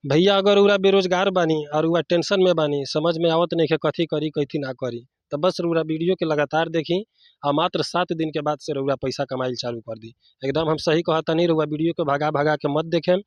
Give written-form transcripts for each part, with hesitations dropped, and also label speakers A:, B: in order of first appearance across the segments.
A: भैया अगर रउरा बेरोजगार बानी और रउआ टेंशन में बानी, समझ में आवत नइखे कथी करी कथी ना करी, तो बस रउरा वीडियो के लगातार देखी और मात्र 7 दिन के बाद से रउरा पैसा कमाइल चालू कर दी। एकदम हम सही कहतानी, रउआ वीडियो के भगा भगा के मत देखेम।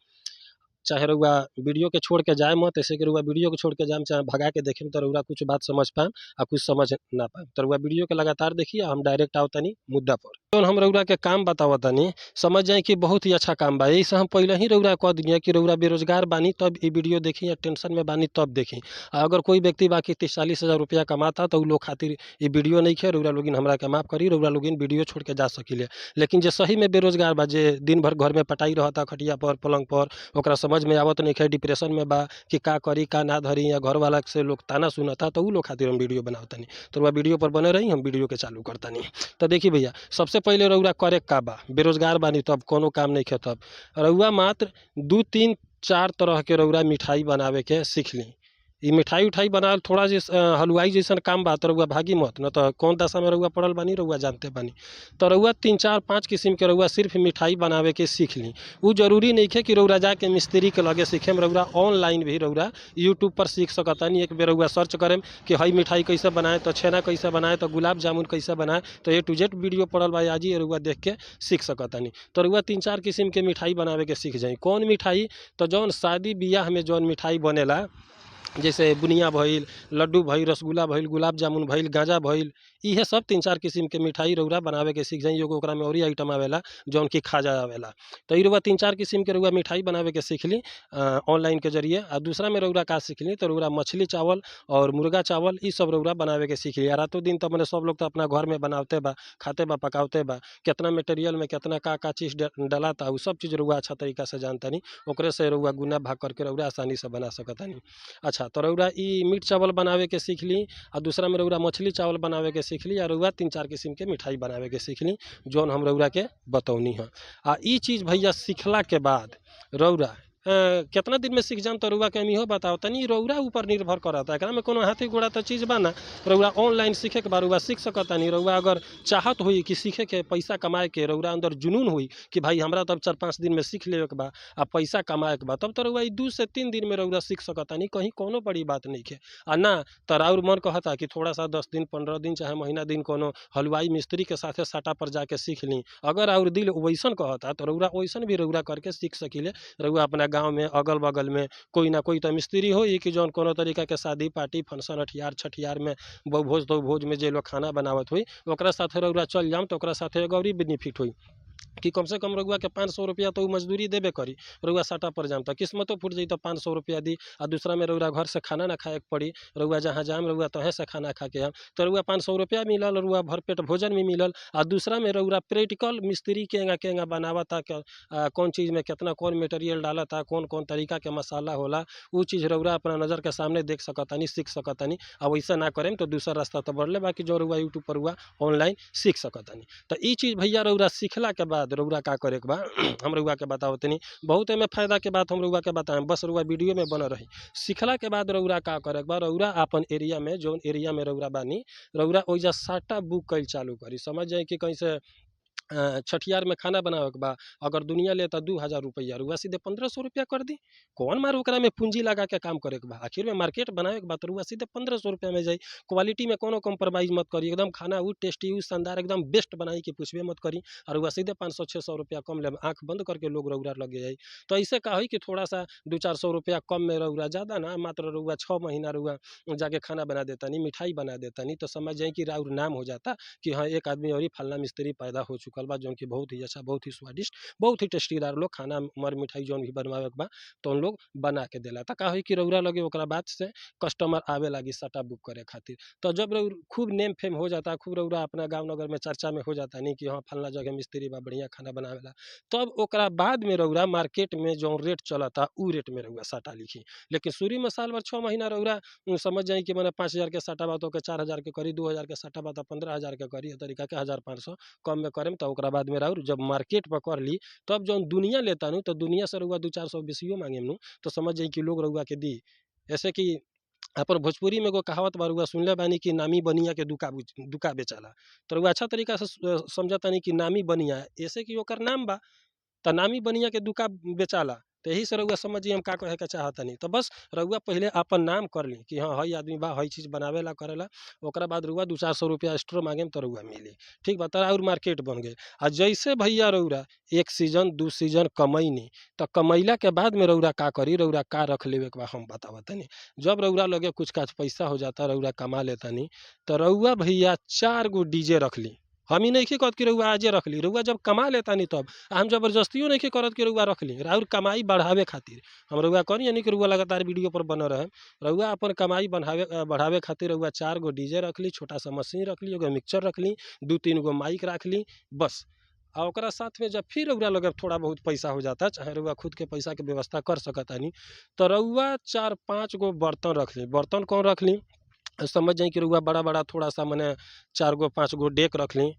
A: चाहे रउआ वीडियो के छोड़ के जाए मत, ऐसे कि रउआ वीडियो के छोड़ के जाएम चाहे भगा के देखेम तो रउरा कुछ बात समझ पाएम और कुछ समझ ना पाएम। तो रउआ वीडियो के लगातार देखिए, हम डायरेक्ट आवतानी मुद्दा पर। तो हम रउरा के काम बतावतानी, समझ जाए कि बहुत ही अच्छा काम बा। यही से हम पहले ही रउरा कह दिए कि रउरा बेरोजगार बानी तब ई वीडियो देखी, या टेंशन में बानी तब देखी। अगर कोई व्यक्ति बाकी 30-40 हज़ार रुपया कमाता तो उ लोग खातिर ई वीडियो नहीं खे। रउरा लोगिन हमरा के माफ करी, रउरा लोगिन वीडियो छोड़ के जा सकिले। लेकिन जे सही में बेरोजगार बा, जे दिन भर घर में पटाई रहता खटिया पर पलंग पर, ओकरा समझ में आवत नइखे, डिप्रेशन में बा कि का करी का ना धरी, या घर वाला से लोग ताना सुनता, तो उ लोग खातिर हम वीडियो बनावतानी। तो रउआ वीडियो पर बने रही, हम वीडियो के चालू करतानी। तो देखी भैया, सबसे पहले रउरा करे का बा, बेरोजगार बानी तब कोनो काम नइखे तब रउआ मात्र 2-3-4 तरह के रउरा मिठाई बनावे के सीख ली। ई मिठाई उठाई बनावल थोड़ा हलवाई जैसन काम बा, तो रउआ भागी मत, न तो कौन दशा में रउआ पड़ल बानी रउआ जानते बानी। तो रउआ 3-4-5 किस्म के रउआ सिर्फ मिठाई बनावे के सीख ली। उ जरूरी नइखे कि रउरा जाके मिस्त्री के लगे सीखेम। रउरा ऑनलाइन भी रउरा यूट्यूब पर सीख सकतानी। एक बेर रउआ सर्च करेम कि हई मिठाई कैसे बनाए, तो छेना कैसे बनाए, तो गुलाब जामुन कैसे बनाए, तो A to Z वीडियो पड़ल बा, आज ही रउआ देख के सीख सकतानी। तो रउआ 3-4 किस्म के मिठाई बनावे के सीख जाई। कौन मिठाई? तो जौन शादी बियाह में जौन मिठाई बनेला, जैसे बुनिया भइल, लड्डू भइल, रसगुल्ला भइल, गुलाब जामुन भइल, गांजा भइल, इहे सब 3-4 किस्म के मिठाई रउरा बनावे के सीख जाई। एगो ओकरा में औरी आइटम आवेला जौन कि खाजा आवेला। तो ई रउआ 3-4 किस्म के रउआ मिठाई बनावे के सीख ली ऑनलाइन के जरिए। आ दूसरा में रउरा का सीख ली, तो रउरा मछली चावल और मुर्गा चावल ई सब रउरा बनावे के सीख ली। आ रातों दिन तो मने सब लोग तो अपना घर में बनावते बा, खाते बा, पकावते बा। केतना मटेरियल में केतना का चीज़ डलाता, उ सब चीज़ रउआ अच्छा तरीका से जानतानी। ओकरे से रउआ गुना भाग करके रउरा आसानी से बना सकतानी। अच्छा, तो रउरा ई मीट चावल बनावे के सीख ली, और दूसरा में रउरा मछली चावल बनावे के सीख ली, और रउरा 3-4 किस्म के मिठाई बनावे के सीख ली, जौन हम रउरा के बतौनी है। आ ई चीज़ भैया सीखला के बाद रउरा केतना दिन में सीख जाम, तो रउआ के हम इहो बताओ तनी, रउरा ऊपर निर्भर करता। एकरा में कोनो हाथी घोड़ा तो चीज़ बा ना। रउरा ऑनलाइन सीखे के बा, रउआ सीख सकतानी। रउआ अगर चाहत होई कि सीखे के, पैसा कमाए के, रउरा अंदर जुनून होई कि भाई हमरा तो अब 4-5 दिन में सीख लेवे के बा आ पैसा कमाए के बा, तब तो रउआ ई 2 से 3 दिन में रउरा सीख सकतानी। कहीं कोनो बड़ी बात नइखे। आ ना तो राउर मन कहता कि थोड़ा सा 10 दिन 15 दिन चाहे महीना दिन कोनो हलवाई मिस्त्री के साथे साटा पर जाके सीख ली। अगर और दिल वैसन कहता तो रउरा वैसन भी रउरा करके सीख सकिले। रउआ अपना गाँव में अगल बगल में कोई ना कोई तो मिस्त्री होई कि जौन कोनो तरीका के शादी पार्टी फंक्शन अठियार छठियार में भोज तो भोज में जे लोग खाना बनावत होई, ओकरा साथे रउरा चल जाम, तो ओकरा साथे एगो अउरी बेनिफिट होई कि कम से कम रउआ के 500 रुपया तो उ मजदूरी देबे करी। रउआ साटा पर जाम तो किस्मतो फूट जाई, तो 500 रुपया दी। आ दूसरा में रउरा घर से खाना ना खाए के पड़ी, रउआ जहाँ जाम रउआ तहें से खाना खा के आम, तो रउआ 500 रुपया मिलल, रउआ भरपेट भोजन भी मिलल। आ दूसरा में रउरा प्रैक्टिकल मिस्त्री केंगा केंगा बनावता, कौन चीज़ में केतना कौन मटेरियल डालता, कौन कौन तरीका के मसाला होला, उ चीज़ रउरा अपना नज़र के सामने देख सकतानी, सीख सकतानी। आ वैसा ना करेम तो दूसरा रास्ता तो बढ़ले बा कि जो रउआ यूट्यूब पर रउआ ऑनलाइन सीख सकतानी। तो ई चीज़ भैया रउरा सीखला के बाद रउरा का करे के बा हम रउआ के बताओ तनी। बहुत एमे फायदा के बात हम रउआ के बताएम, बस रउआ वीडियो में बनल रही। सीखला के बाद रउरा का करे के बा, रउरा आपन एरिया में जौन एरिया में रउरा बानी, रउरा ओइजा साटा बुक कइल चालू करी। समझ जाई कि कहीं से छठियार में खाना बनावे के बा, अगर दुनिया लेता 2000 रुपया, रउआ सीधे 1500 रुपया कर दी। कौन मार ओकरा में पूंजी लगा के काम करे के बा। आखिर में मार्केट बनावे के बा, तो रउआ सीधे 1500 रुपया में जाई। क्वालिटी में कोनो कॉम्प्रोमाइज़ मत करी, एकदम खाना उ टेस्टी उ शानदार एकदम बेस्ट बनाई के पूछबे मत करी, और रउआ सीधे 500-600 रुपया कम लेम, आँख बंद करके लोग रउरा लगे जाई। तो ऐसे का होई कि थोड़ा-सा 200-400 रुपया कम में रउरा, ज़्यादा ना, मात्र रउआ 6 महीना रउआ जाके खाना बना देतानी, मिठाई बना देतानी, तो समझ जाई कि राउर नाम हो जाता कि हाँ, एक आदमी और ही फलना मिस्त्री पैदा हो चुकल बा, जौन कि बहुत ही अच्छा, बहुत ही स्वादिष्ट, बहुत ही टेस्टीदार लोग खाना मर मिठाई जौन भी बनवावे के बा, तो उन लोग बना के देला। त का होई कि रउरा लगे ओकरा बाद से कस्टमर आवे लागी साटा बुक करे खातिर। तो जब रउर खूब नेम फेम हो जाता, खूब रउरा अपना गाँव नगर में चर्चा में हो जाता नी कि हाँ, फलना जगह मिस्त्री बा, बढ़िया खाना बनावेला, तब ओकरा बाद में रउरा मार्केट में जौन रेट चलता उ रेट में रउरा साटा लिखी। लेकिन शुरू में साल भर 6 महीना रउरा समझ जाई कि मने 5000 के साटा बा तो ओके 4000 के करी, 2000 के साटा बा तो 15000 के करी, ए तरीका के 1500 कम में करेम। तो ओकरा बाद में राउर जब मार्केट पकड़ ली, तब जौन दुनिया लेता नु, तो दुनिया से रउआ 2-400 बेसियो मांगेम नु, तो समझ जाई कि लोग रउआ के दी। ऐसे कि अपन भोजपुरी में एगो कहावत बा, रउआ सुनले बानी कि नामी बनिया के दुका बेचाला। तो रउआ अच्छा तरीका से समझतानी कि नामी बनिया ऐसे कि ओकर नाम बा, त नामी बनिया के दुका बेचाला। तो यही से रउआ समझिए हम का कहे के चाहतनी। तो बस रउआ पहिले आपन नाम कर ली कि हाँ, हई आदमी बा, हई चीज़ बनावेला करेला, ओकरा बाद रउआ 2-400 रुपया एक्स्ट्रा मांगेम तो रउआ मिली। ठीक बा? त और मार्केट बन गई। आ जैसे भैया रउरा 1 सीज़न 2 सीज़न कमैनी, त कमैला के बाद में रउरा का करी, रउरा का रख लेवे के बा हम बतावतनी। जब रउरा लगे कुछ काछ पैसा हो जाता, रउरा कमा लेतानी, त रउआ भैया 4 गो डीजे रख ली। हम ई नइखे कहत कि रउआ आजे रख ली, रउआ जब कमा लेतानी तब। हम जबरदस्तियो नइखे करत कि रउआ रख ली, राउर कमाई बढ़ावे खातिर। हम रउआ कहनी यानी कि रउआ लगातार वीडियो पर बनल रहें। रउआ अपन कमाई बढ़ावे खातिर रउआ 4 गो डीजे रख ली, छोटा-सा मशीन रख ली, एगो मिक्सर रख ली, 2-3 गो माइक रख ली, बस। आ ओकरा साथ में जब फिर रउरा लगे थोड़ा बहुत पैसा हो जाता, चाहे रउआ खुद के पैसा के व्यवस्था कर सकतानी, तो रउआ 4-5 गो बर्तन रख ली। बर्तन कौन रख ली? समझ जाई कि रउआ बड़ा-बड़ा थोड़ा-सा मने 4 गो 5 गो डेक रख ली,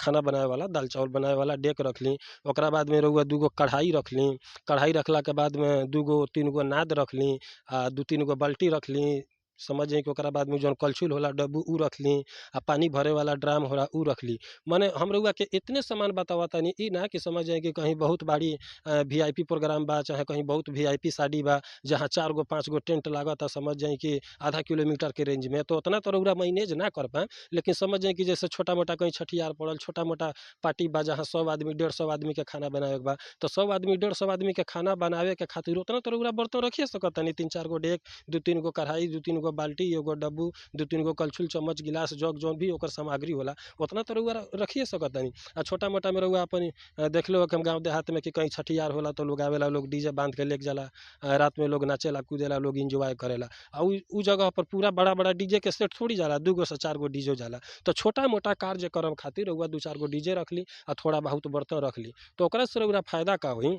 A: खाना बनावे वाला, दाल-चावल बनावे वाला डेक रख ली। ओकरा बाद में रउआ 2 गो कढ़ाई रख ली। कढ़ाई रखला के बाद में 2 गो 3 गो नाद रख ली, आ 2-3 गो बाल्टी रख ली। समझ जाई कि ओकरा बाद में जौन कलछुल होला डब्बू उ रख ली, आ पानी भरे वाला ड्राम होला उ रख ली। मने हम रउआ के इतने सामान बतावतानी, ई ना कि समझ जाई कि कहीं बहुत बड़ी वीआईपी प्रोग्राम बा, चाहे कहीं बहुत वीआईपी शादी बा, जहाँ 4 गो 5 गो टेंट लागता, समझ जाई कि आधा किलोमीटर के रेंज में, तो उतना तो रउरा मैनेज ना कर पाएम। लेकिन समझ जाई कि जैसे छोटा-मोटा कहीं छठियार पड़ल, छोटा-मोटा पार्टी बा, जहाँ 100 आदमी 150 आदमी के खाना बनावे के बा, तो 100 आदमी 150 आदमी के खाना बनावे के खातिर उतना तो रउरा बर्तन रखिए सकतानी। 3-4 गो डेक, 2-3 गो कढ़ाई, 2-3 गो बाल्टी, एगो डब्बू, 2-3 गो कलछुल, चम्मच, गिलास, जग जौन भी ओकर सामग्री होला, उतना तो रउआ रखिए सकतानी। आ छोटा-मोटा में रउआ अपन देखले होखेम गाँव देहात में कि कहीं छठियार होला तो लोग आवेला, लोग डीजे बांध के लेके जाला। रात में लोग नाचेला, कूदेला, लोग एन्जॉय करेला। आ उ जगह पर पूरा बड़ा-बड़ा डीजे के सेट थोड़ी जाला, 2 गो से 4 गो डीजे जाला। तो छोटा-मोटा कार्यक्रम खातिर रउआ 2-4 गो डीजे रख ली, आ थोड़ा बहुत बर्तन रख ली। तो ओकरा से रउरा फायदा का होई?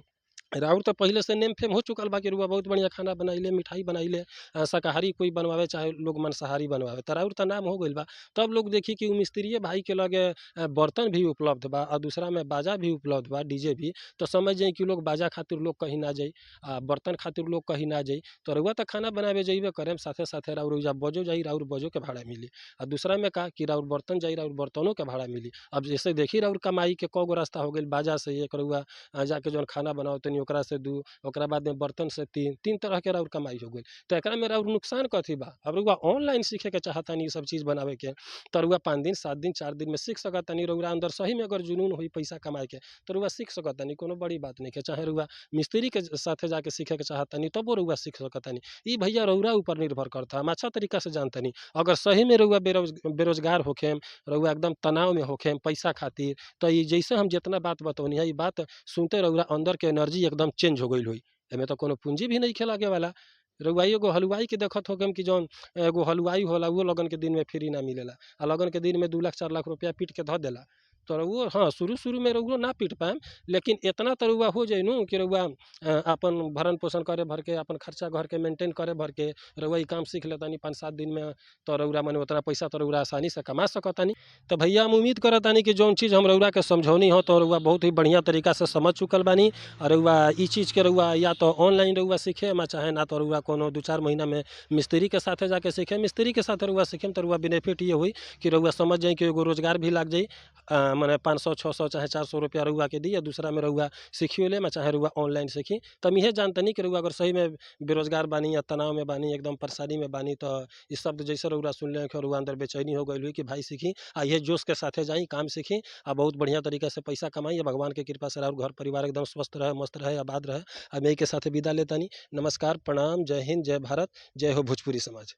A: राउर तो पहिले से नेम फेम हो चुकल बा कि रउआ बहुत बढ़िया खाना बनाइले, मिठाई बनाइले, शाकाहारी कोई बनवावे चाहे लोग मांसाहारी बनवावे, त राउर त नाम हो गइल बा। तब लोग देखी कि उ मिस्त्रिये भाई के लगे बर्तन भी उपलब्ध बा, और दूसरा में बाजा भी उपलब्ध बा, डीजे भी। तो समझ जाई कि लोग बाजा खातिर लोग कहीं ना जाई, बर्तन खातिर लोग कहीं ना जाई। तो रउआ त खाना बनावे जइबे करेम, साथे-साथे राउर ओइजा बजो जाई, राउर बजो के भाड़ा मिली। आ दूसरा में का कि राउर बर्तन जाई, राउर बर्तनों के भाड़ा मिली। अब जैसे देखी राउर कमाई के कगो रास्ता हो गइल, बाजा से 1 रउआ जाके जौन खाना बनावतनी ओकरा से 2, ओकरा बाद में बर्तन से 3 तरह के राउर कमाई हो गइल। तो एकरा में राउर नुकसान कथी बा? अब रउआ ऑनलाइन सीखे के चाहतानी ई सब चीज़ बनावे के, तो रउआ 5 दिन, 7 दिन, 4 दिन में सीख सकतानी। रउरा अंदर सही में अगर जुनून होई पैसा कमाए के, तो रउआ सीख सकतानी, कोनो बड़ी बात नइखे। चाहे रउआ मिस्त्री के साथे जाके सीखे के चाहतानी, तबो रउआ सीख सकतानी। ई भैया रउरा ऊपर निर्भर करता। हम अच्छा तरीका से जानतानी। अगर सही में रउआ बेरोजगार होखेम, रउआ एकदम तनाव में होखेम पैसा खातिर, तो ई जैसे हम जेतना बात बतौनी है, ई बात सुनते रउरा अंदर के एनर्जी एकदम चेंज हो गइल होई। एमे तो कोनो पूंजी भी नइखे लागे वाला। रउआ एगो हलुवाई के देखत होखेम कि जौन एगो हलुवाई होला, उहो लगन के दिन में फ्री ना मिलेला। आ लगन के दिन में 2 लाख 4 लाख रुपया पीट के धऽ देला। तो रउओ हाँ, शुरू-शुरू में रउओ ना पीट पाएम, लेकिन एतना तो रउआ हो जाई नु कि रउआ आपन भरण-पोषण करे भर के, आपन खर्चा घर के मेंटेन करे भर के रउआ ई काम सीख लेतानी 5-7 दिन में, तो रउरा माने उतना पैसा तो रउरा आसानी से कमा सकतानी। तो भैया हम उम्मीद करतानी कि जौन चीज़ हम रउरा के समझौनी हो, तो रउआ बहुत ही बढ़िया तरीका से समझ चुकल बानी। और रउआ ई चीज़ के रउआ या तो ऑनलाइन रउआ सीखेम, आ चाहे ना तो रउआ कोनो 2-4 महीना में मिस्त्री के साथे जाके सीखेम। मिस्त्री के साथे रउआ सीखेम तो रउआ बेनिफिट ये होई कि रउआ समझ जाई कि एगो रोजगार भी लाग जाई। माने 500, 600 चाहे 400 रुपया रउआ के दी, आ दूसरा में रउआ सीखियो लेम, चाहे रउआ ऑनलाइन सीखी। तो हम इहे जानतनी कि रउआ अगर सही में बेरोजगार बानी, या तनाव में बानी, एकदम परेशानी में बानी, तो ई शब्द जैसे रउरा सुनले कि रउआ अंदर बेचैनी हो गइल होई कि भाई सीखी, आ इहे जोश के साथे जाई, काम सीखी, आ बहुत बढ़िया तरीका से पैसा कमाई, आ भगवान के कृपा से राउर घर परिवार एकदम स्वस्थ रहे, मस्त रहे, आबाद रहे। अब यही के साथे विदा लेतानी। नमस्कार, प्रणाम, जय हिंद, जय भारत, जय हो भोजपुरी समाज।